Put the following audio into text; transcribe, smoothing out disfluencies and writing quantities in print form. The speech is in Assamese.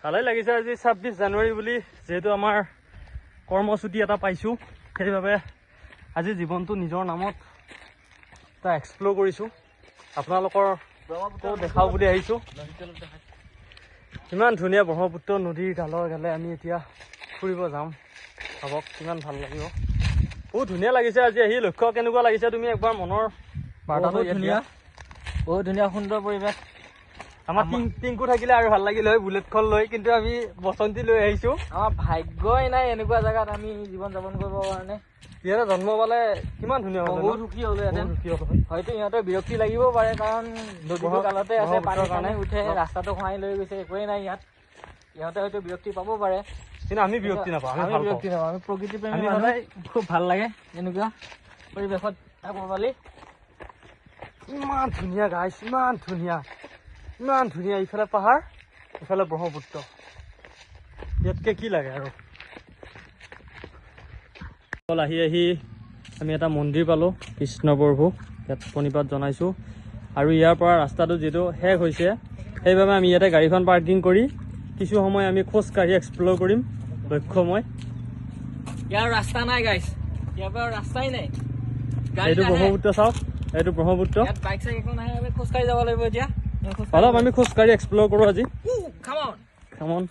ভালেই লাগিছে আজি 26 জানুৱাৰী বুলি যেহেতু আমাৰ কৰ্মসূচী এটা পাইছোঁ সেইবাবে আজি জীৱনটো নিজৰ নামত এটা এক্সপ্ল'ৰ কৰিছোঁ আপোনালোকৰ দেখাওঁ বুলি আহিছোঁ ইমান ধুনীয়া ব্ৰহ্মপুত্ৰ নদীৰ গালে আমি এতিয়া ফুৰিব যাম ভাবক কিমান ভাল লাগিব বহুত ধুনীয়া লাগিছে আজি আহি লক্ষ্য কেনেকুৱা লাগিছে তুমি একবাৰ মনৰ বাৰ্তাটো ধুনীয়া বহুত ধুনীয়া সুন্দৰ পৰিৱেশ আমাৰ টিংকু থাকিলে আৰু ভাল লাগিল হয় বুলেটখন লৈ কিন্তু আমি বসন্তী লৈ আহিছোঁ আমাৰ ভাগ্যই নাই এনেকুৱা জেগাত আমি জীৱন যাপন কৰিবৰ কাৰণে ইয়াতে জন্ম পালে কিমান ধুনীয়া হ'ব বহুত সুখী হ'লো ইয়াতে হয়তো ইহঁতৰ বিৰক্তি লাগিব পাৰে কাৰণ নদীৰ কালতে আছে পানীৰ কাৰণে উঠে ৰাস্তাটো খহাই লৈ গৈছে একোৱেই নাই ইয়াত ইহঁতে হয়তো বিৰক্তি পাব পাৰে কিন্তু আমি বিৰক্তি নাপাওঁ আমি বিৰক্তি নাপাওঁ আমি প্ৰকৃতি প্ৰেমী মানুহ খুব ভাল লাগে এনেকুৱা পৰিৱেশত থাকোঁ পালি ইমান ধুনীয়া গাইছ ইমান ধুনীয়া ইফালে পাহাৰ ইফালে ব্ৰহ্মপুত্ৰ ইয়াতকৈ কি লাগে আৰু আহি আমি এটা মন্দিৰ পালোঁ কৃষ্ণপ্ৰভু ইয়াত প্ৰণিপাত জনাইছোঁ আৰু ইয়াৰ পৰা ৰাস্তাটো যিটো শেষ হৈছে সেইবাবে আমি ইয়াতে গাড়ীখন পাৰ্কিং কৰি কিছু সময় আমি খোজকাঢ়ি এক্সপ্ল'ৰ কৰিম লক্ষ্যময় ইয়াৰ ৰাস্তা নাই গাইছ ইয়াৰ পৰা ৰাস্তাই নাই এইটো ব্ৰহ্মপুত্ৰ চাওক এইটো ব্ৰহ্মপুত্ৰ বাইক চাইক একো নাহে আমি খোজকাঢ়ি যাব লাগিব এতিয়া অলপ আমি খোজকাঢ়ি এক্সপ্ল'ৰ কৰোঁ আজি কাম অন